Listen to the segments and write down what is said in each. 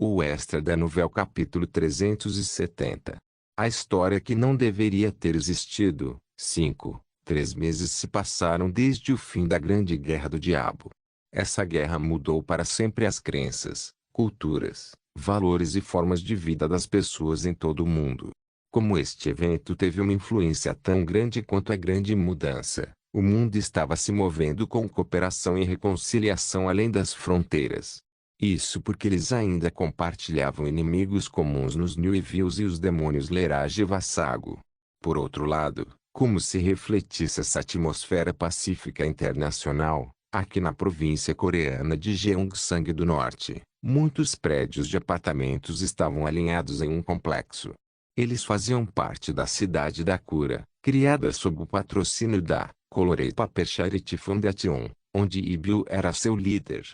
O extra da novela capítulo 370. A história que não deveria ter existido. 5. 3 meses se passaram desde o fim da Grande Guerra do Diabo. Essa guerra mudou para sempre as crenças, culturas, valores e formas de vida das pessoas em todo o mundo. Como este evento teve uma influência tão grande quanto a grande mudança, o mundo estava se movendo com cooperação e reconciliação além das fronteiras. Isso porque eles ainda compartilhavam inimigos comuns nos Nilvios e os demônios Lerage e Vassago. Por outro lado, como se refletisse essa atmosfera pacífica internacional, aqui na província coreana de Gyeongsang do Norte, muitos prédios de apartamentos estavam alinhados em um complexo. Eles faziam parte da Cidade da Cura, criada sob o patrocínio da Colorado Paper Charity Foundation, onde Ibyu era seu líder.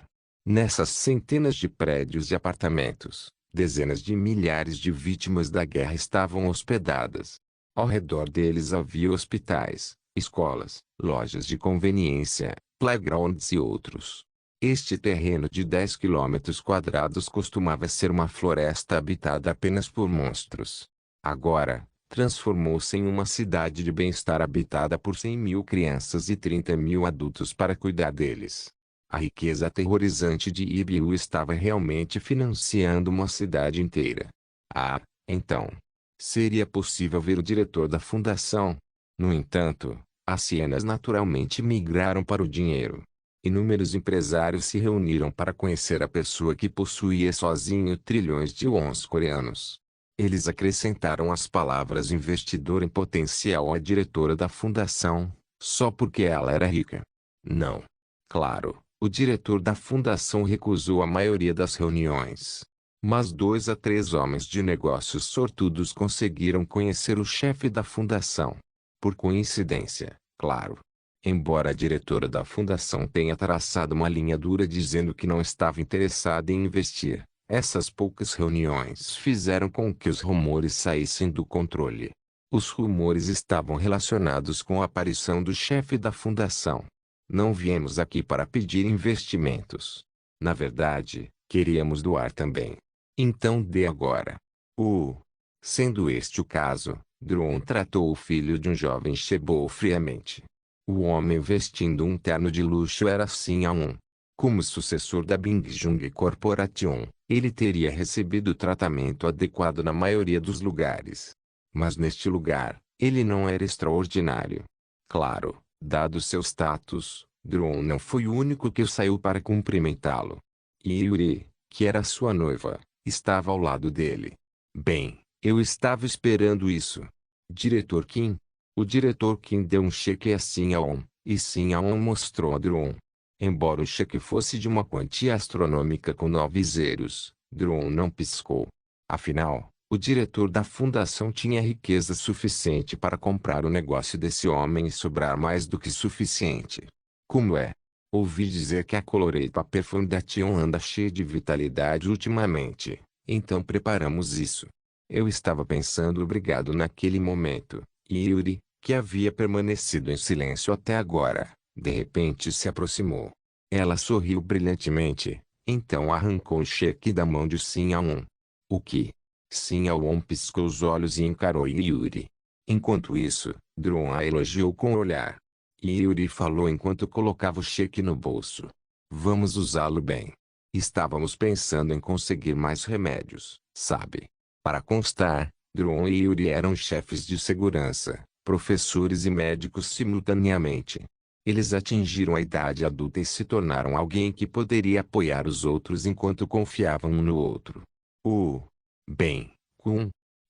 Nessas centenas de prédios de apartamentos, dezenas de milhares de vítimas da guerra estavam hospedadas. Ao redor deles havia hospitais, escolas, lojas de conveniência, playgrounds e outros. Este terreno de 10 quilômetros quadrados costumava ser uma floresta habitada apenas por monstros. Agora, transformou-se em uma cidade de bem-estar habitada por 100.000 crianças e 30.000 adultos para cuidar deles. A riqueza aterrorizante de Ibyu estava realmente financiando uma cidade inteira. Então, seria possível ver o diretor da fundação. No entanto, as cienas naturalmente migraram para o dinheiro. Inúmeros empresários se reuniram para conhecer a pessoa que possuía sozinho trilhões de wons coreanos. Eles acrescentaram as palavras investidor em potencial à diretora da fundação, só porque ela era rica. Não. Claro. O diretor da fundação recusou a maioria das reuniões. Mas 2 a 3 homens de negócios sortudos conseguiram conhecer o chefe da fundação. Por coincidência, claro. Embora a diretora da fundação tenha traçado uma linha dura dizendo que não estava interessada em investir, essas poucas reuniões fizeram com que os rumores saíssem do controle. Os rumores estavam relacionados com a aparição do chefe da fundação. Não viemos aqui para pedir investimentos. Na verdade, queríamos doar também. Então dê agora. Sendo este o caso, Dron tratou o filho de um jovem Shebo friamente. O homem vestindo um terno de luxo era Shin Aon. Como sucessor da Bingjung Corporation, ele teria recebido o tratamento adequado na maioria dos lugares. Mas neste lugar, ele não era extraordinário. Claro. Dado seu status, Dron não foi o único que saiu para cumprimentá-lo. Yuri, que era sua noiva, estava ao lado dele. Bem, eu estava esperando isso. Diretor Kim. O diretor Kim deu um cheque a Shin Aon, e Shin Aon mostrou a Dron. Embora o cheque fosse de uma quantia astronômica com 9 zeros, Dron não piscou. Afinal, o diretor da fundação tinha riqueza suficiente para comprar o negócio desse homem e sobrar mais do que suficiente. Como é? Ouvi dizer que a Colorado Paper Foundation anda cheia de vitalidade ultimamente, então preparamos isso. Eu estava pensando obrigado naquele momento, e Yuri, que havia permanecido em silêncio até agora, de repente se aproximou. Ela sorriu brilhantemente, então arrancou o cheque da mão de Shin Aon. O que? Shin Aon piscou os olhos e encarou Yuri. Enquanto isso, Dron a elogiou com o olhar. Yuri falou enquanto colocava o cheque no bolso. Vamos usá-lo bem. Estávamos pensando em conseguir mais remédios, sabe? Para constar, Dron e Yuri eram chefes de segurança, professores e médicos simultaneamente. Eles atingiram a idade adulta e se tornaram alguém que poderia apoiar os outros enquanto confiavam um no outro. Bem,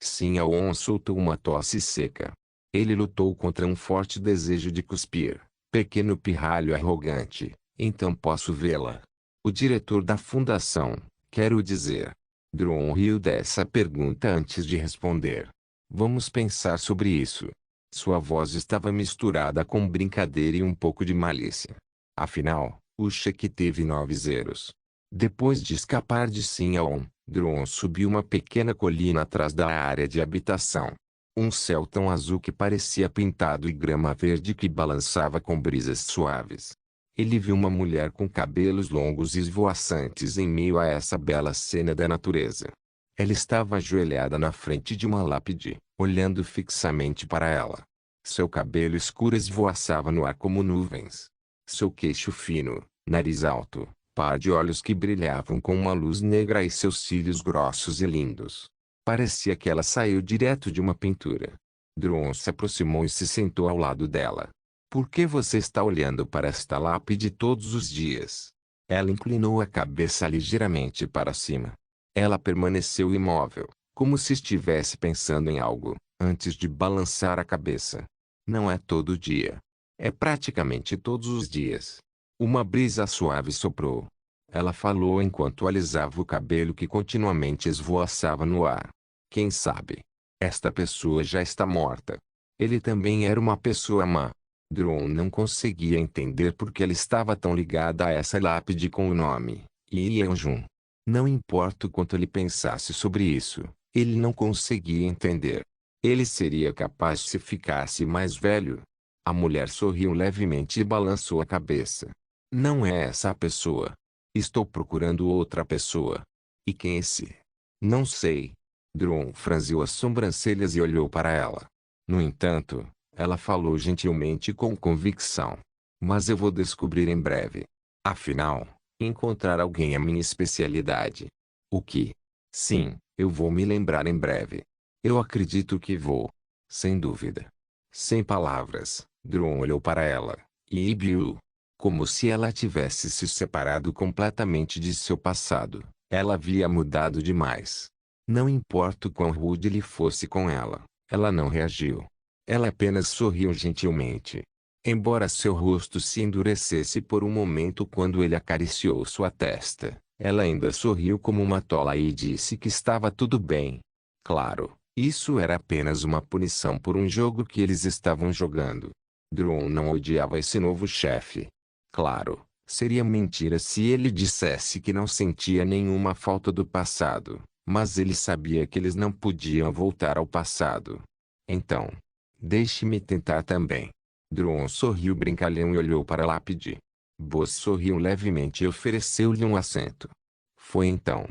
Shin Aon soltou uma tosse seca. Ele lutou contra um forte desejo de cuspir. Pequeno pirralho arrogante, então posso vê-la? O diretor da fundação, quero dizer. Dron riu dessa pergunta antes de responder. Vamos pensar sobre isso. Sua voz estava misturada com brincadeira e um pouco de malícia. Afinal, o cheque teve 9 zeros. Depois de escapar de Shin Aon, Dron subiu uma pequena colina atrás da área de habitação. Um céu tão azul que parecia pintado e grama verde que balançava com brisas suaves. Ele viu uma mulher com cabelos longos e esvoaçantes em meio a essa bela cena da natureza. Ela estava ajoelhada na frente de uma lápide, olhando fixamente para ela. Seu cabelo escuro esvoaçava no ar como nuvens. Seu queixo fino, nariz alto, par de olhos que brilhavam com uma luz negra e seus cílios grossos e lindos. Parecia que ela saiu direto de uma pintura. Dron se aproximou e se sentou ao lado dela. Por que você está olhando para esta lápide todos os dias? Ela inclinou a cabeça ligeiramente para cima. Ela permaneceu imóvel, como se estivesse pensando em algo, antes de balançar a cabeça. Não é todo dia. É praticamente todos os dias. Uma brisa suave soprou. Ela falou enquanto alisava o cabelo que continuamente esvoaçava no ar. Quem sabe? Esta pessoa já está morta. Ele também era uma pessoa má. Dron não conseguia entender por que ela estava tão ligada a essa lápide com o nome, Yi Yeon-jun. Não importa o quanto ele pensasse sobre isso, ele não conseguia entender. Ele seria capaz se ficasse mais velho? A mulher sorriu levemente e balançou a cabeça. Não é essa a pessoa. Estou procurando outra pessoa. E quem é esse? Não sei. Dron franziu as sobrancelhas e olhou para ela. No entanto, ela falou gentilmente e com convicção. Mas eu vou descobrir em breve. Afinal, encontrar alguém é minha especialidade. O que? Sim, eu vou me lembrar em breve. Eu acredito que vou. Sem dúvida. Sem palavras, Dron olhou para ela, e viu. Como se ela tivesse se separado completamente de seu passado. Ela havia mudado demais. Não importa o quão rude ele fosse com ela não reagiu. Ela apenas sorriu gentilmente. Embora seu rosto se endurecesse por um momento quando ele acariciou sua testa, ela ainda sorriu como uma tola e disse que estava tudo bem. Claro, isso era apenas uma punição por um jogo que eles estavam jogando. Dron não odiava esse novo chefe. Claro, seria mentira se ele dissesse que não sentia nenhuma falta do passado, mas ele sabia que eles não podiam voltar ao passado. Então, deixe-me tentar também. Dron sorriu brincalhão e olhou para a lápide. Boss sorriu levemente e ofereceu-lhe um assento. Foi então.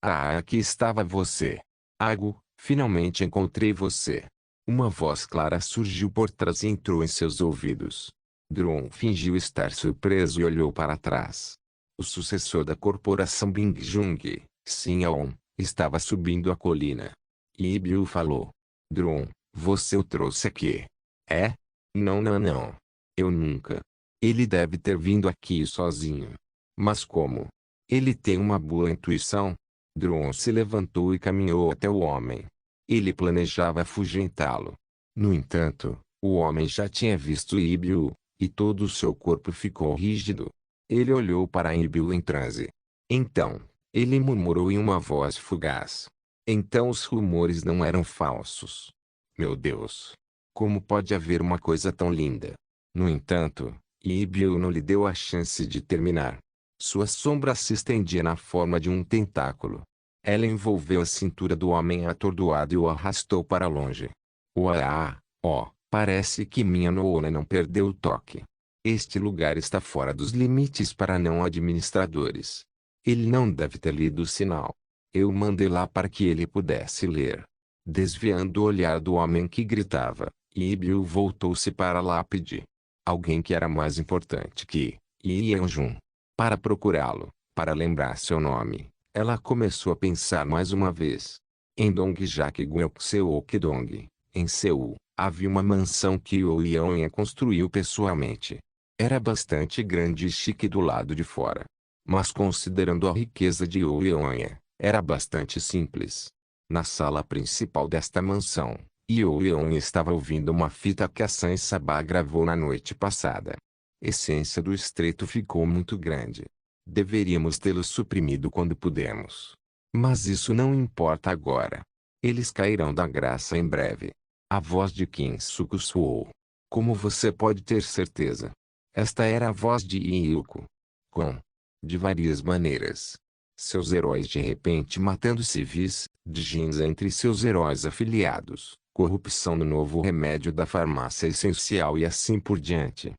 Ah, aqui estava você. Ago, finalmente encontrei você. Uma voz clara surgiu por trás e entrou em seus ouvidos. Dron fingiu estar surpreso e olhou para trás. O sucessor da corporação Bing Jung, Sin Aon, estava subindo a colina. E Bill falou. Dron, você o trouxe aqui. É? Não, não, não. Eu nunca. Ele deve ter vindo aqui sozinho. Mas como? Ele tem uma boa intuição. Dron se levantou e caminhou até o homem. Ele planejava afugentá-lo. No entanto, o homem já tinha visto Ibiu, e todo o seu corpo ficou rígido. Ele olhou para Ibiu em transe. Então, ele murmurou em uma voz fugaz. Então os rumores não eram falsos. Meu Deus! Como pode haver uma coisa tão linda? No entanto, Ibiu não lhe deu a chance de terminar. Sua sombra se estendia na forma de um tentáculo. Ela envolveu a cintura do homem atordoado e o arrastou para longe. Uau! Oh, parece que minha Noona não perdeu o toque. Este lugar está fora dos limites para não administradores. Ele não deve ter lido o sinal. Eu mandei lá para que ele pudesse ler. Desviando o olhar do homem que gritava, Ibiu voltou-se para a lápide. Alguém que era mais importante que Yi Yeon-jun. Para procurá-lo, para lembrar seu nome, ela começou a pensar mais uma vez. Em Dongjak Gyeokseok-dong, em Seul, havia uma mansão que o Yeon construiu pessoalmente. Era bastante grande e chique do lado de fora. Mas considerando a riqueza de Yeon, era bastante simples. Na sala principal desta mansão, Yeon estava ouvindo uma fita que a San Sabah gravou na noite passada. A essência do estreito ficou muito grande. Deveríamos tê-lo suprimido quando pudemos. Mas isso não importa agora. Eles cairão da graça em breve. A voz de Kim Suko soou. Como você pode ter certeza? Esta era a voz de Yuko. Com. De várias maneiras. Seus heróis de repente matando civis, jeans entre seus heróis afiliados, corrupção no novo remédio da farmácia essencial e assim por diante.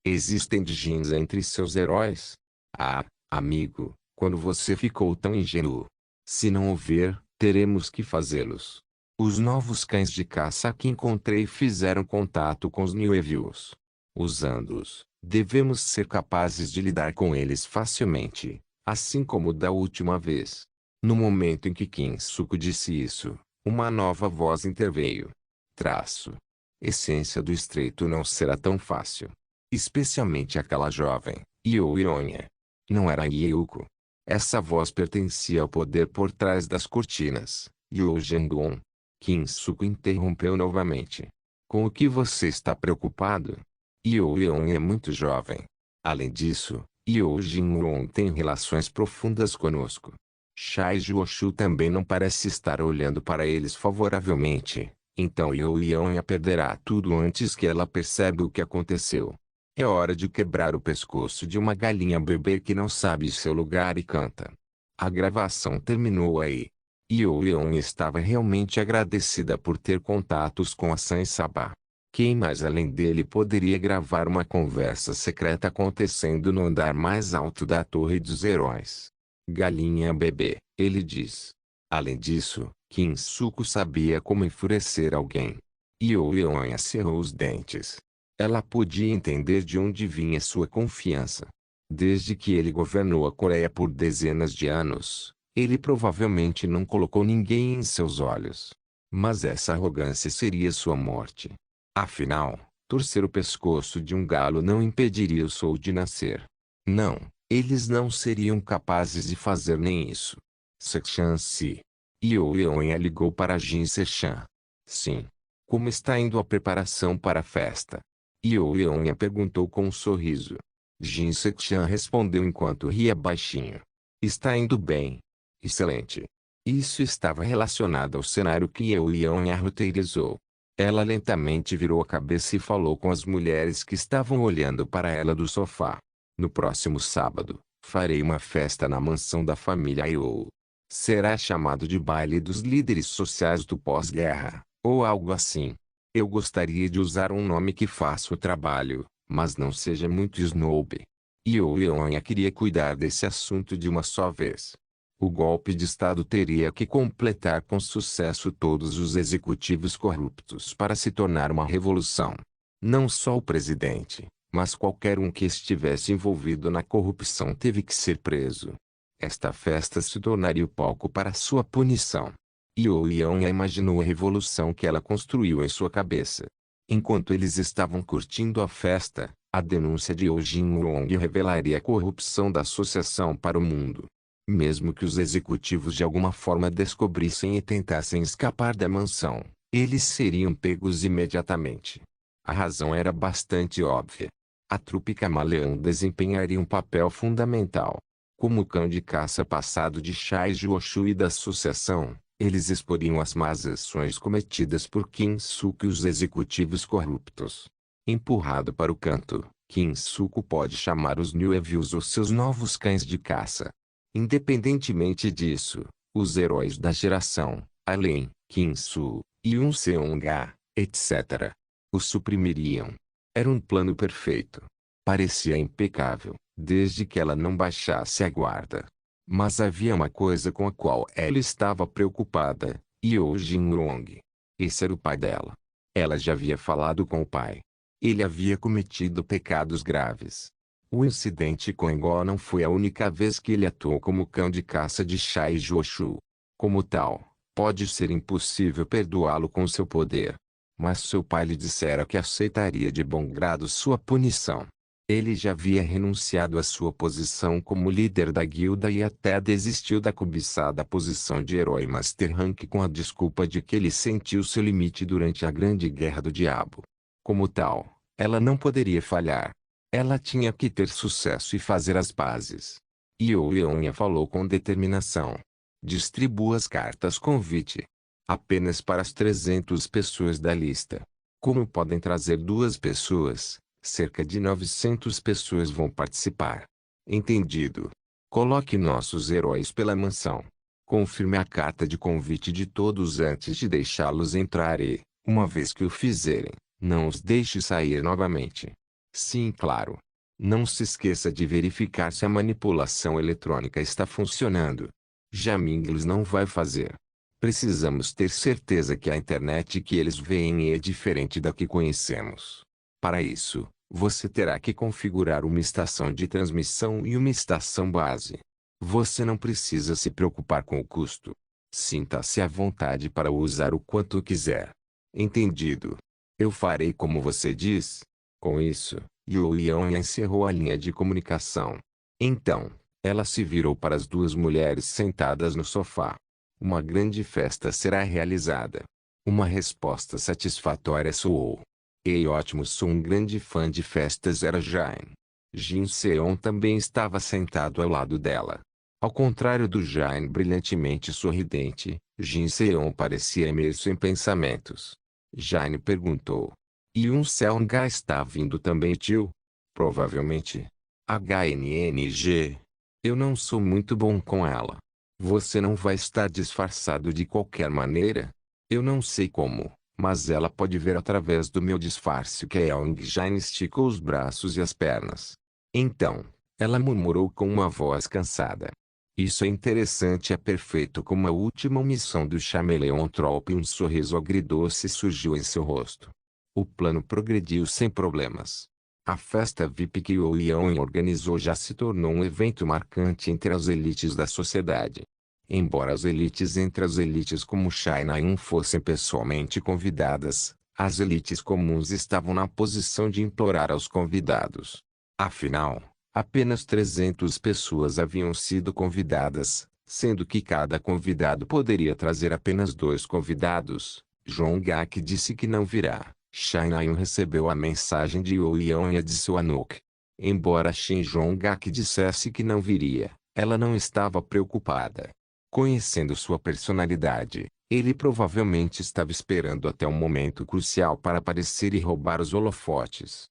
Existem Jins entre seus heróis? Ah, amigo, quando você ficou tão ingênuo. Se não houver, teremos que fazê-los. Os novos cães de caça que encontrei fizeram contato com os New Evils. Usando-os, devemos ser capazes de lidar com eles facilmente, assim como da última vez. No momento em que Kinsuko disse isso, uma nova voz interveio. Traço. Essência do estreito não será tão fácil. Especialmente aquela jovem, Io Ionia. Não era Yuko. Essa voz pertencia ao poder por trás das cortinas. Yu Jendon. Kinsuko interrompeu novamente. Com o que você está preocupado? Io Ionia é muito jovem. Além disso, Io Jinwon tem relações profundas conosco. Shai Juoshu também não parece estar olhando para eles favoravelmente. Então Io Ionia perderá tudo antes que ela perceba o que aconteceu. É hora de quebrar o pescoço de uma galinha bebê que não sabe seu lugar e canta. A gravação terminou aí. Io Ionia estava realmente agradecida por ter contatos com a San Sabah. Quem mais além dele poderia gravar uma conversa secreta acontecendo no andar mais alto da Torre dos Heróis? Galinha bebê, ele diz. Além disso, Kinsuko sabia como enfurecer alguém. Io Ionia cerrou os dentes. Ela podia entender de onde vinha sua confiança. Desde que ele governou a Coreia por dezenas de anos, ele provavelmente não colocou ninguém em seus olhos. Mas essa arrogância seria sua morte. Afinal, torcer o pescoço de um galo não impediria o sol de nascer. Não, eles não seriam capazes de fazer nem isso. Sechan-se. Io Ionia ligou para Jin Sechan. Sim. Como está indo a preparação para a festa? Io Ionia perguntou com um sorriso. Jin Sechan respondeu enquanto ria baixinho. Está indo bem. Excelente. Isso estava relacionado ao cenário que Io Ionia roteirizou. Ela lentamente virou a cabeça e falou com as mulheres que estavam olhando para ela do sofá. No próximo sábado, farei uma festa na mansão da família Io. Será chamado de baile dos líderes sociais do pós-guerra, ou algo assim. Eu gostaria de usar um nome que faça o trabalho, mas não seja muito snob. Io Ionia queria cuidar desse assunto de uma só vez. O golpe de Estado teria que completar com sucesso todos os executivos corruptos para se tornar uma revolução. Não só o presidente, mas qualquer um que estivesse envolvido na corrupção teve que ser preso. Esta festa se tornaria o palco para sua punição. Io Ionia imaginou a revolução que ela construiu em sua cabeça. Enquanto eles estavam curtindo a festa, a denúncia de Io Jinwon revelaria a corrupção da associação para o mundo. Mesmo que os executivos de alguma forma descobrissem e tentassem escapar da mansão, eles seriam pegos imediatamente. A razão era bastante óbvia. A trupe camaleão desempenharia um papel fundamental. Como cão de caça passado de Shai Juoshu e da associação, eles exporiam as más ações cometidas por Kinsuko e os executivos corruptos. Empurrado para o canto, Kinsuko pode chamar os New Evils os seus novos cães de caça. Independentemente disso, os heróis da geração, Allen, Kinsu, Yoon Seong-ga, etc., os suprimiriam. Era um plano perfeito. Parecia impecável, desde que ela não baixasse a guarda. Mas havia uma coisa com a qual ela estava preocupada, Io Jinrong. Esse era o pai dela. Ela já havia falado com o pai. Ele havia cometido pecados graves. O incidente com Engó não foi a única vez que ele atuou como cão de caça de Shai Juoshu. Como tal, pode ser impossível perdoá-lo com seu poder. Mas seu pai lhe dissera que aceitaria de bom grado sua punição. Ele já havia renunciado à sua posição como líder da guilda e até desistiu da cobiçada posição de herói Master Rank com a desculpa de que ele sentiu seu limite durante a Grande Guerra do Diabo. Como tal, ela não poderia falhar. Ela tinha que ter sucesso e fazer as pazes. Io Ionia falou com determinação. Distribua as cartas convite. Apenas para as 300 pessoas da lista. Como podem trazer 2 pessoas, cerca de 900 pessoas vão participar. Entendido. Coloque nossos heróis pela mansão. Confirme a carta de convite de todos antes de deixá-los entrar e, uma vez que o fizerem, não os deixe sair novamente. Sim, claro. Não se esqueça de verificar se a manipulação eletrônica está funcionando. Jamingles não vai fazer. Precisamos ter certeza que a internet que eles veem é diferente da que conhecemos. Para isso, você terá que configurar uma estação de transmissão e uma estação base. Você não precisa se preocupar com o custo. Sinta-se à vontade para usar o quanto quiser. Entendido? Eu farei como você diz. Com isso, Yulian encerrou a linha de comunicação. Então, ela se virou para as duas mulheres sentadas no sofá. Uma grande festa será realizada. Uma resposta satisfatória soou. Ei, ótimo, sou um grande fã de festas, era Jain. Jin Seon também estava sentado ao lado dela. Ao contrário do Jain brilhantemente sorridente, Jin Seon parecia imerso em pensamentos. Jain perguntou. Yoon Seong está vindo também, tio? Provavelmente. HNNG. Eu não sou muito bom com ela. Você não vai estar disfarçado de qualquer maneira? Eu não sei como, mas ela pode ver através do meu disfarce que Yeong Jain esticou os braços e as pernas. Então, ela murmurou com uma voz cansada. Isso é interessante, é perfeito como a última missão do Chameleon Troll, e um sorriso agridoce surgiu em seu rosto. O plano progrediu sem problemas. A festa VIP que o Yeon organizou já se tornou um evento marcante entre as elites da sociedade. Embora as elites entre as elites como Shai Na-eun fossem pessoalmente convidadas, as elites comuns estavam na posição de implorar aos convidados. Afinal, apenas 300 pessoas haviam sido convidadas, sendo que cada convidado poderia trazer apenas 2 convidados. Jong-ak disse que não virá. Shai Na-eun recebeu a mensagem de Yeon e a de Swanok. Embora Shin Jong-ak dissesse que não viria, ela não estava preocupada. Conhecendo sua personalidade, ele provavelmente estava esperando até um momento crucial para aparecer e roubar os holofotes.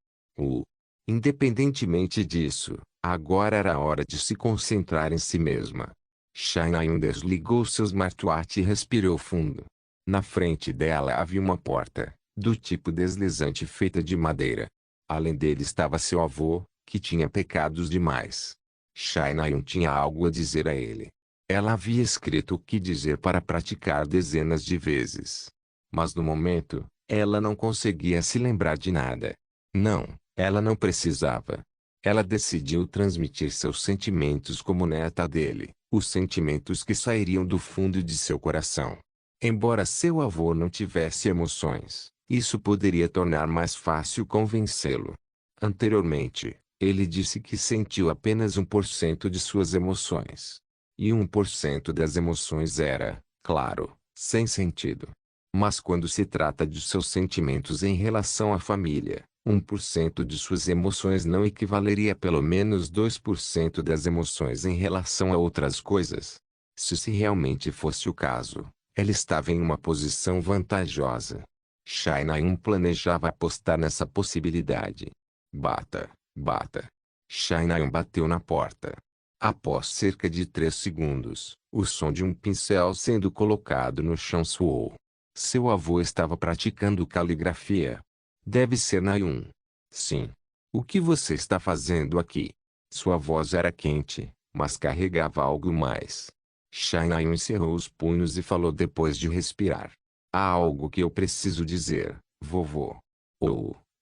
Independentemente disso, agora era a hora de se concentrar em si mesma. Shai Na-eun desligou seu smartwatch e respirou fundo. Na frente dela havia uma porta, do tipo deslizante feita de madeira. Além dele estava seu avô, que tinha pecados demais. Shai Na-eun tinha algo a dizer a ele. Ela havia escrito o que dizer para praticar dezenas de vezes. Mas no momento, ela não conseguia se lembrar de nada. Não, ela não precisava. Ela decidiu transmitir seus sentimentos como neta dele, os sentimentos que sairiam do fundo de seu coração. Embora seu avô não tivesse emoções, isso poderia tornar mais fácil convencê-lo. Anteriormente, ele disse que sentiu apenas 1% de suas emoções. E 1% das emoções era, claro, sem sentido. Mas quando se trata de seus sentimentos em relação à família, 1% de suas emoções não equivaleria a pelo menos 2% das emoções em relação a outras coisas. Se realmente fosse o caso, ela estava em uma posição vantajosa. Shai Na-eun planejava apostar nessa possibilidade. Bata, bata. Shai Na-eun bateu na porta. Após cerca de 3 segundos, o som de um pincel sendo colocado no chão soou. Seu avô estava praticando caligrafia. Deve ser Na-eun. Sim. O que você está fazendo aqui? Sua voz era quente, mas carregava algo mais. Shai Na-eun encerrou os punhos e falou depois de respirar. Há algo que eu preciso dizer, vovô.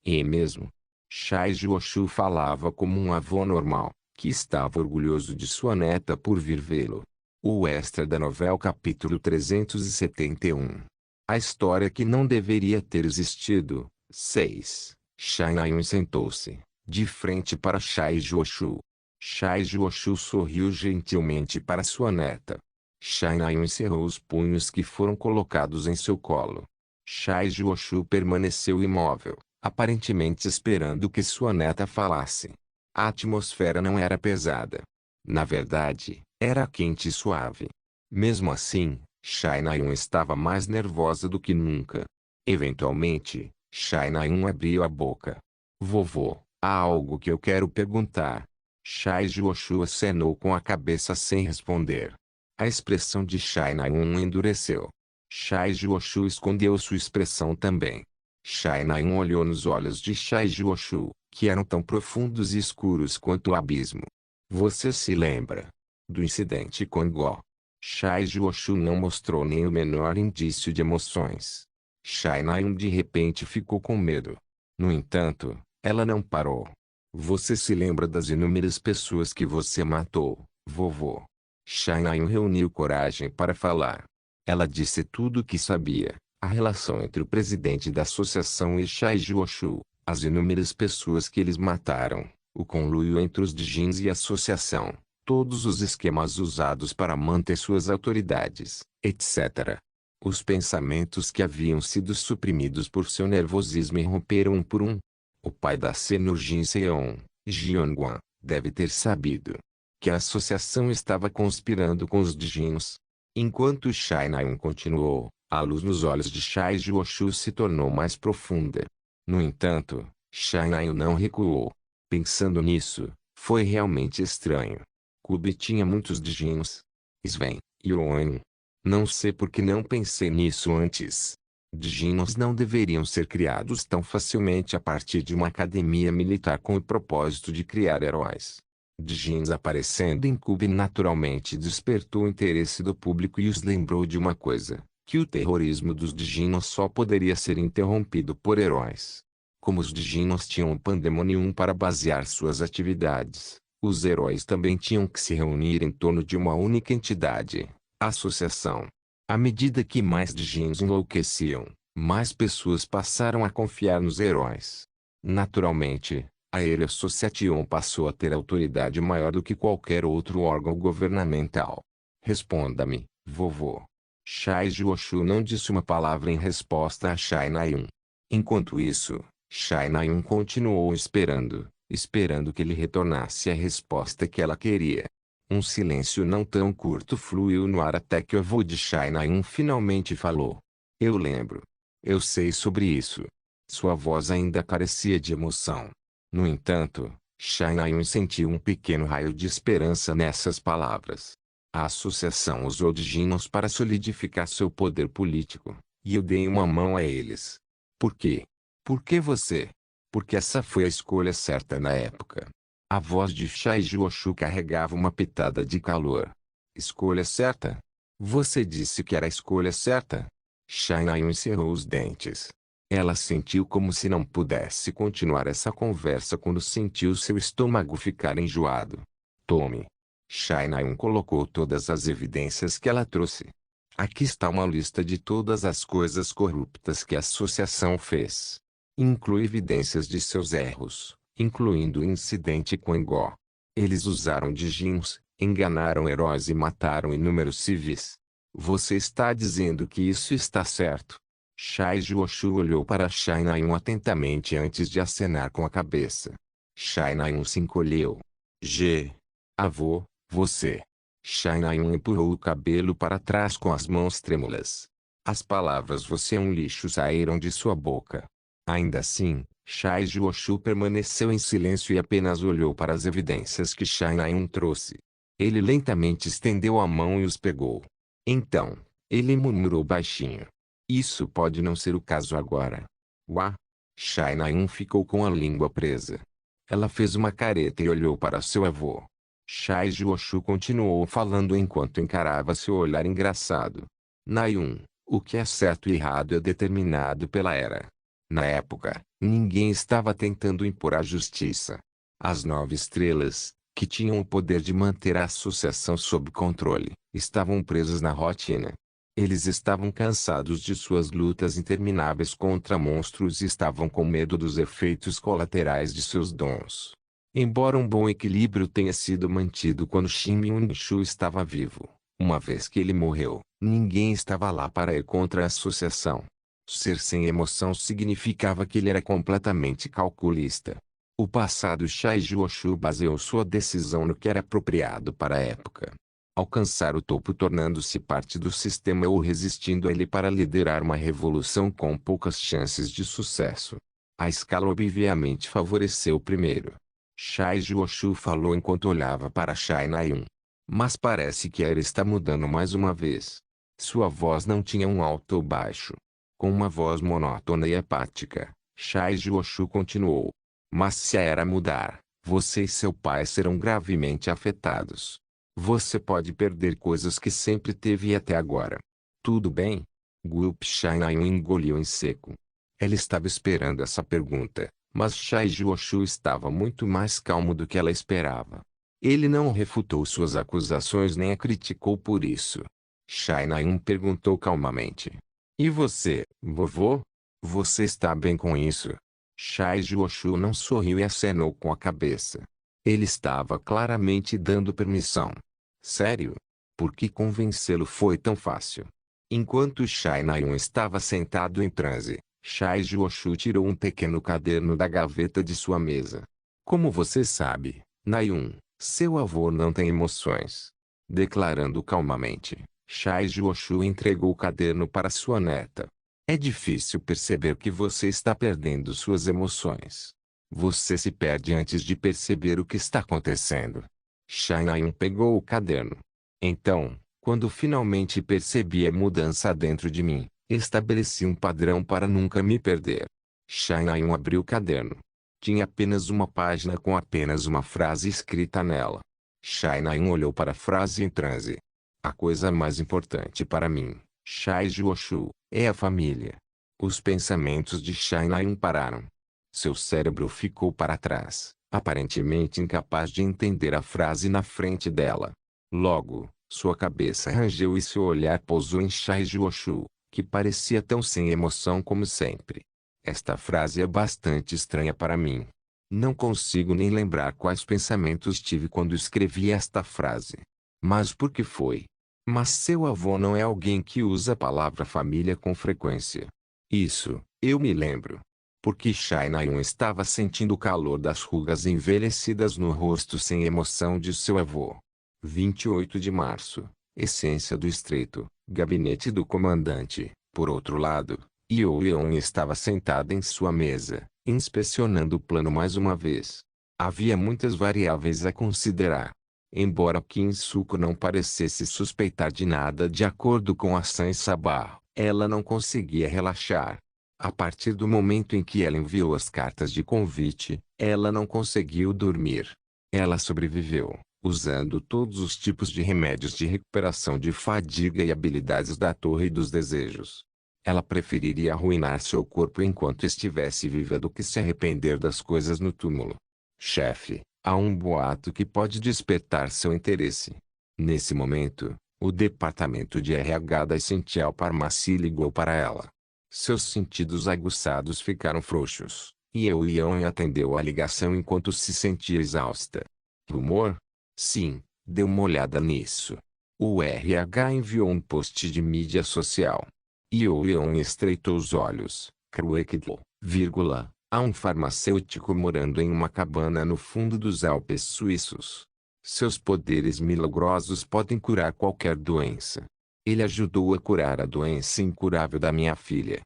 É mesmo? Shai Jioshu falava como um avô normal, que estava orgulhoso de sua neta por vir vê-lo. O extra da novela capítulo 371. A história que não deveria ter existido. 6. Shai Na-eun sentou-se, de frente para Shai Jioshu. Shai Jioshu sorriu gentilmente para sua neta. Shai Na-eun encerrou os punhos que foram colocados em seu colo. Shai Jioshu permaneceu imóvel, aparentemente esperando que sua neta falasse. A atmosfera não era pesada. Na verdade, era quente e suave. Mesmo assim, Shai Na-eun estava mais nervosa do que nunca. Eventualmente, Shai Na-eun abriu a boca. Vovô, há algo que eu quero perguntar. Shai Jioshu acenou com a cabeça sem responder. A expressão de Shai Na-eun endureceu. Shai Jioshu escondeu sua expressão também. Shai Na-eun olhou nos olhos de Shai Jioshu, que eram tão profundos e escuros quanto o abismo. Você se lembra do incidente com Go? Shai Juoshu não mostrou nem o menor indício de emoções. Shai Nayun de repente ficou com medo. No entanto, ela não parou. Você se lembra das inúmeras pessoas que você matou, vovô? Shai Nayun reuniu coragem para falar. Ela disse tudo o que sabia. A relação entre o presidente da associação e Shai Juoshu, as inúmeras pessoas que eles mataram, o conluio entre os Dijins e a associação, todos os esquemas usados para manter suas autoridades, etc. Os pensamentos que haviam sido suprimidos por seu nervosismo irromperam um por um. O pai da Senur Jin Seon, Jianguan, deve ter sabido que a associação estava conspirando com os Dijins. Enquanto Shai Nayun continuou, a luz nos olhos de Shai Juoshu se tornou mais profunda. No entanto, Shai Nayun não recuou. Pensando nisso, foi realmente estranho. Kubi tinha muitos Dijins. Sven, Yoon. Não sei por que não pensei nisso antes. Dijins não deveriam ser criados tão facilmente a partir de uma academia militar com o propósito de criar heróis. Dijins aparecendo em Kubi naturalmente despertou o interesse do público e os lembrou de uma coisa, que o terrorismo dos Dijins só poderia ser interrompido por heróis. Como os Dijins tinham um pandemonium para basear suas atividades, os heróis também tinham que se reunir em torno de uma única entidade, a associação. À medida que mais Dijins enlouqueciam, mais pessoas passaram a confiar nos heróis. Naturalmente, a Area Association passou a ter autoridade maior do que qualquer outro órgão governamental. Responda-me, vovô. Shai Juoshu não disse uma palavra em resposta a Shai Nayun. Enquanto isso, Shai Nayun continuou esperando que ele retornasse a resposta que ela queria. Um silêncio não tão curto fluiu no ar até que o avô de Shai Nayun finalmente falou. Eu lembro. Eu sei sobre isso. Sua voz ainda carecia de emoção. No entanto, Shai Nayun sentiu um pequeno raio de esperança nessas palavras. A associação usou Dijins para solidificar seu poder político, e eu dei uma mão a eles. Por quê? Por que você? Porque essa foi a escolha certa na época. A voz de Shai Juoshu carregava uma pitada de calor. Escolha certa? Você disse que era a escolha certa? Shai Nayun encerrou os dentes. Ela sentiu como se não pudesse continuar essa conversa quando sentiu seu estômago ficar enjoado. Tome. Shai Nayun colocou todas as evidências que ela trouxe. Aqui está uma lista de todas as coisas corruptas que a associação fez. Inclui evidências de seus erros, incluindo o incidente com Go. Eles usaram Dijins, enganaram heróis e mataram inúmeros civis. Você está dizendo que isso está certo? Shai Juoshu olhou para Shai Nayun atentamente antes de acenar com a cabeça. Shai Nayun se encolheu. Avô, você. Shai Nayun empurrou o cabelo para trás com as mãos trêmulas. As palavras "você é um lixo" saíram de sua boca. Ainda assim, Shai Juoshu permaneceu em silêncio e apenas olhou para as evidências que Shai Nayun trouxe. Ele lentamente estendeu a mão e os pegou. Então, ele murmurou baixinho. Isso pode não ser o caso agora. Uá! Shai Nayun ficou com a língua presa. Ela fez uma careta e olhou para seu avô. Shai Juoshu continuou falando enquanto encarava seu olhar engraçado. Nayun, o que é certo e errado é determinado pela era. Na época, ninguém estava tentando impor a justiça. As 9 estrelas, que tinham o poder de manter a associação sob controle, estavam presos na rotina. Eles estavam cansados de suas lutas intermináveis contra monstros e estavam com medo dos efeitos colaterais de seus dons. Embora um bom equilíbrio tenha sido mantido quando Shin Myung-shu estava vivo, uma vez que ele morreu, ninguém estava lá para ir contra a associação. Ser sem emoção significava que ele era completamente calculista. O passado Shai Juoshu baseou sua decisão no que era apropriado para a época. Alcançar o topo tornando-se parte do sistema ou resistindo a ele para liderar uma revolução com poucas chances de sucesso. A escala obviamente favoreceu o primeiro. Shai Juoshu falou enquanto olhava para Shai Nayun. Mas parece que a era está mudando mais uma vez. Sua voz não tinha um alto ou baixo. Com uma voz monótona e apática, Shai Juoshu continuou. Mas se a era mudar, você e seu pai serão gravemente afetados. Você pode perder coisas que sempre teve até agora. Tudo bem? Gup Shainayun engoliu em seco. Ela estava esperando essa pergunta, mas Shai Juoshu estava muito mais calmo do que ela esperava. Ele não refutou suas acusações nem a criticou por isso. Shainayun perguntou calmamente. E você, vovô? Você está bem com isso? Shai Juoshu não sorriu e acenou com a cabeça. Ele estava claramente dando permissão. Sério? Por que convencê-lo foi tão fácil? Enquanto Shainayun estava sentado em transe, Shai Juoshu tirou um pequeno caderno da gaveta de sua mesa. Como você sabe, Nayun, seu avô não tem emoções. Declarando calmamente, Shai Juoshu entregou o caderno para sua neta. É difícil perceber que você está perdendo suas emoções. Você se perde antes de perceber o que está acontecendo. Shainayun pegou o caderno. Então, quando finalmente percebi a mudança dentro de mim, estabeleci um padrão para nunca me perder. Shainayun abriu o caderno. Tinha apenas uma página com apenas uma frase escrita nela. Shainayun olhou para a frase em transe. A coisa mais importante para mim, Shai Juoshu, é a família. Os pensamentos de Shainayun pararam. Seu cérebro ficou para trás, aparentemente incapaz de entender a frase na frente dela. Logo, sua cabeça rangeu e seu olhar pousou em Shai Juoshu, que parecia tão sem emoção como sempre. Esta frase é bastante estranha para mim. Não consigo nem lembrar quais pensamentos tive quando escrevi esta frase. Mas por que foi? Mas seu avô não é alguém que usa a palavra família com frequência. Isso, eu me lembro. Porque Shainayun estava sentindo o calor das rugas envelhecidas no rosto sem emoção de seu avô. 28 de março. Essência do Estreito, gabinete do comandante. Por outro lado, Yeon estava sentada em sua mesa, inspecionando o plano mais uma vez. Havia muitas variáveis a considerar. Embora Kim Suko não parecesse suspeitar de nada de acordo com a San Sabah, ela não conseguia relaxar. A partir do momento em que ela enviou as cartas de convite, ela não conseguiu dormir. Ela sobreviveu, usando todos os tipos de remédios de recuperação de fadiga e habilidades da Torre dos Desejos. Ela preferiria arruinar seu corpo enquanto estivesse viva do que se arrepender das coisas no túmulo. Chefe, há um boato que pode despertar seu interesse. Nesse momento, o departamento de RH da Essential Pharmacy ligou para ela. Seus sentidos aguçados ficaram frouxos, e Yeon atendeu a ligação enquanto se sentia exausta. Rumor? Sim, dê uma olhada nisso. O RH enviou um post de mídia social. Yeon estreitou os olhos. Cruekidlo, vírgula. Há um farmacêutico morando em uma cabana no fundo dos Alpes suíços. Seus poderes milagrosos podem curar qualquer doença. Ele ajudou a curar a doença incurável da minha filha.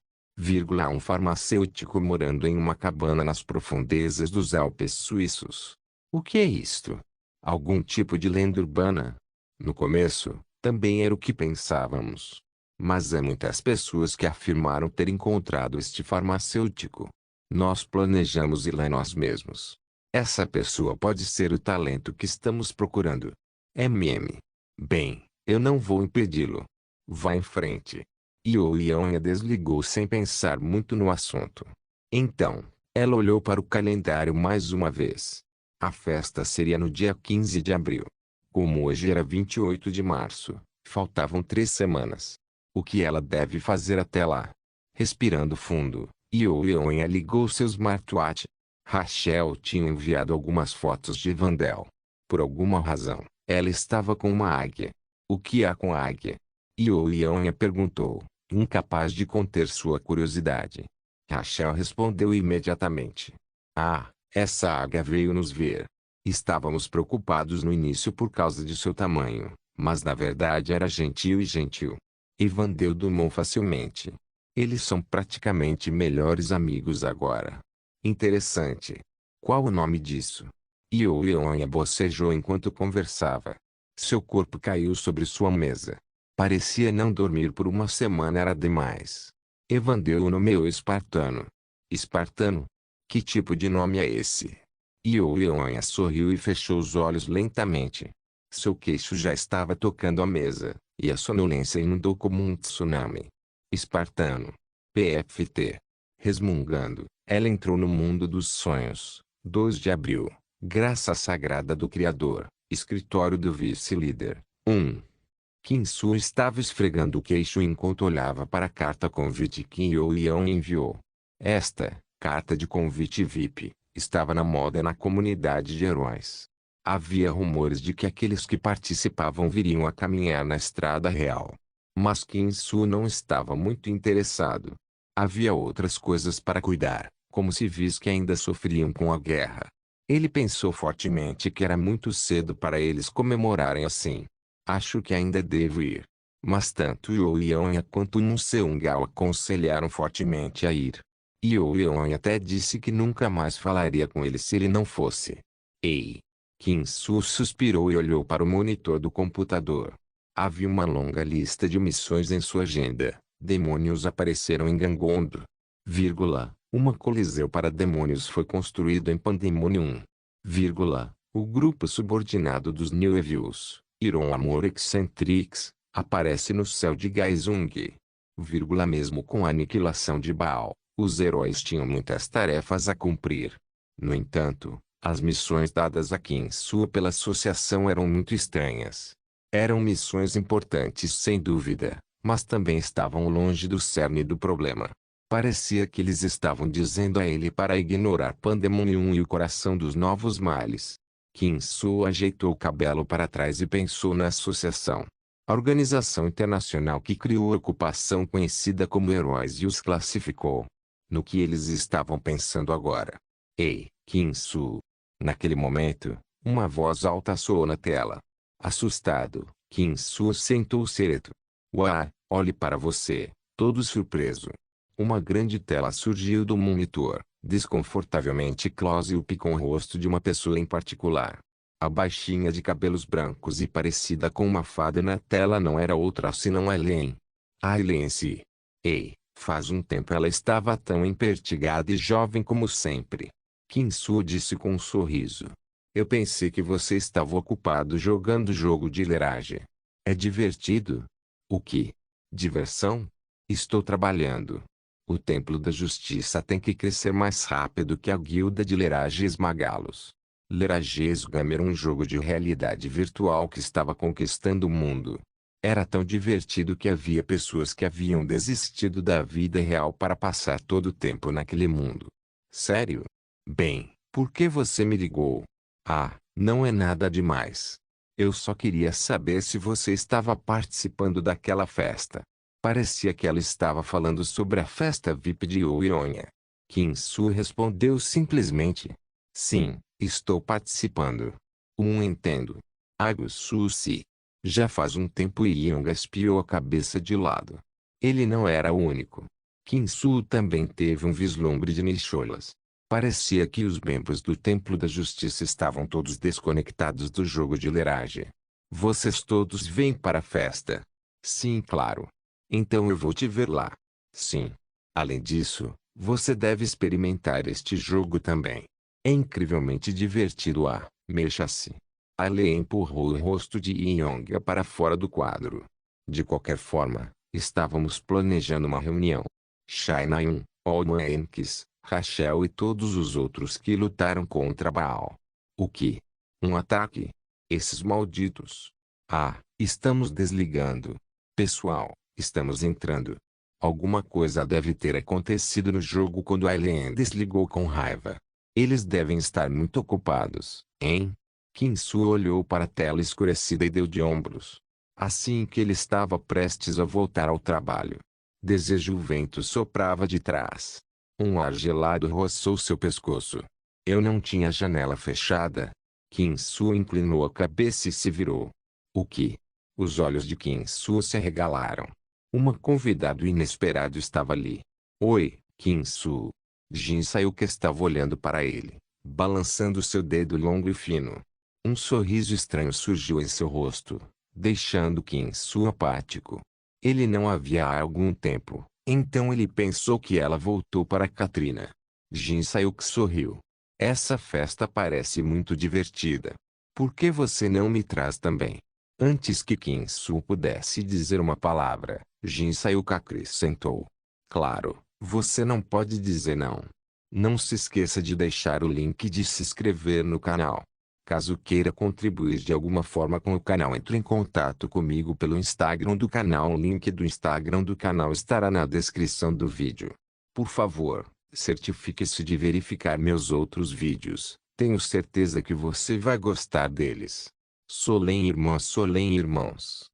Há um farmacêutico morando em uma cabana nas profundezas dos Alpes suíços. O que é isto? Algum tipo de lenda urbana? No começo, também era o que pensávamos. Mas há muitas pessoas que afirmaram ter encontrado este farmacêutico. Nós planejamos ir lá nós mesmos. Essa pessoa pode ser o talento que estamos procurando. Bem, eu não vou impedi-lo. Vá em frente. Yeon desligou sem pensar muito no assunto. Então, ela olhou para o calendário mais uma vez. A festa seria no dia 15 de abril. Como hoje era 28 de março, faltavam 3 semanas. O que ela deve fazer até lá? Respirando fundo, Yeon ligou seu smartwatch. Rachel tinha enviado algumas fotos de Vandel. Por alguma razão, ela estava com uma águia. O que há com a águia? Yeon perguntou, incapaz de conter sua curiosidade. Rachel respondeu imediatamente. Ah, essa águia veio nos ver. Estávamos preocupados no início por causa de seu tamanho, mas na verdade era gentil e gentil. E Vandel domou facilmente. Eles são praticamente melhores amigos agora. Interessante. Qual o nome disso? Yeon bocejou enquanto conversava. Seu corpo caiu sobre sua mesa. Parecia não dormir por uma semana era demais. Evandeu o nomeou espartano. Espartano? Que tipo de nome é esse? Ioionha sorriu e fechou os olhos lentamente. Seu queixo já estava tocando a mesa, e a sonolência inundou como um tsunami. Espartano. PFT. Resmungando, ela entrou no mundo dos sonhos. 2 de abril. Graça sagrada do Criador. Escritório do vice-líder. 1. Kim-Soo estava esfregando o queixo enquanto olhava para a carta convite que Ioion enviou. Esta, carta de convite VIP, estava na moda na comunidade de heróis. Havia rumores de que aqueles que participavam viriam a caminhar na estrada real. Mas Kim-Soo não estava muito interessado. Havia outras coisas para cuidar, como civis que ainda sofriam com a guerra. Ele pensou fortemente que era muito cedo para eles comemorarem assim. Acho que ainda devo ir. Mas tanto Ioionha quanto Seung o aconselharam fortemente a ir. Ioionha até disse que nunca mais falaria com ele se ele não fosse. Ei! Kim-Soo suspirou e olhou para o monitor do computador. Havia uma longa lista de missões em sua agenda. Demônios apareceram em Gangondro. Uma coliseu para demônios foi construído em Pandemonium. O grupo subordinado dos New Evils, Iron Amor Eccentrics, aparece no céu de Gaizung. Mesmo com a aniquilação de Baal, os heróis tinham muitas tarefas a cumprir. No entanto, as missões dadas a Kim-Soo pela associação eram muito estranhas. Eram missões importantes sem dúvida, mas também estavam longe do cerne do problema. Parecia que eles estavam dizendo a ele para ignorar Pandemonium e o coração dos novos males. Kim-Soo ajeitou o cabelo para trás e pensou na associação. A organização internacional que criou a ocupação conhecida como heróis e os classificou. No que eles estavam pensando agora? Ei, Kim-Soo! Naquele momento, uma voz alta soou na tela. Assustado, Kim-Soo sentou-se ereto. Uau, olhe para você, todo surpreso. Uma grande tela surgiu do monitor, desconfortavelmente close-up com o rosto de uma pessoa em particular. A baixinha de cabelos brancos e parecida com uma fada na tela não era outra senão Aileen. Aileen si. Ei, faz um tempo ela estava tão empertigada e jovem como sempre. Kim-Soo disse com um sorriso. Eu pensei que você estava ocupado jogando jogo de lerage. É divertido? O que? Diversão? Estou trabalhando. O Templo da Justiça tem que crescer mais rápido que a guilda de lerage esmagá-los. Lerage Game era um jogo de realidade virtual que estava conquistando o mundo. Era tão divertido que havia pessoas que haviam desistido da vida real para passar todo o tempo naquele mundo. Sério? Bem, por que você me ligou? Ah, não é nada demais. Eu só queria saber se você estava participando daquela festa. Parecia que ela estava falando sobre a festa VIP de Ioionha. Kim-Soo respondeu simplesmente. Sim, estou participando. Entendo. Agu-Su-Si. Já faz um tempo Yonga espiou a cabeça de lado. Ele não era o único. Kim-Soo também teve um vislumbre de Nicholas. Parecia que os membros do Templo da Justiça estavam todos desconectados do jogo de lerage. Vocês todos vêm para a festa? Sim, claro. Então eu vou te ver lá. Sim. Além disso, você deve experimentar este jogo também. É incrivelmente divertido. Mexa-se. Aileen empurrou o rosto de Yonga para fora do quadro. De qualquer forma, estávamos planejando uma reunião. Shai-Nayun, Olma Enkis, Rachel e todos os outros que lutaram contra Baal. O que? Um ataque? Esses malditos. Estamos desligando. Pessoal, estamos entrando. Alguma coisa deve ter acontecido no jogo quando Aileen desligou com raiva. Eles devem estar muito ocupados, hein? Kim-Soo olhou para a tela escurecida e deu de ombros. Assim que ele estava prestes a voltar ao trabalho. Desejo o vento soprava de trás. Um ar gelado roçou seu pescoço. Eu não tinha a janela fechada. Kim-Soo inclinou a cabeça e se virou. O que? Os olhos de Kim-Soo se arregalaram. Um convidado inesperado estava ali. Oi, Kim-Soo. Jin saiu que estava olhando para ele, balançando seu dedo longo e fino. Um sorriso estranho surgiu em seu rosto, deixando Kim-Soo apático. Ele não a via há algum tempo, então ele pensou que ela voltou para Katrina. Jin Sayuk sorriu. Essa festa parece muito divertida. Por que você não me traz também? Antes que Kim Soo pudesse dizer uma palavra, Jin Sayuk acrescentou. Claro, você não pode dizer não. Não se esqueça de deixar o link de se inscrever no canal. Caso queira contribuir de alguma forma com o canal, entre em contato comigo pelo Instagram do canal. O link do Instagram do canal estará na descrição do vídeo. Por favor, certifique-se de verificar meus outros vídeos. Tenho certeza que você vai gostar deles. Solem irmãos.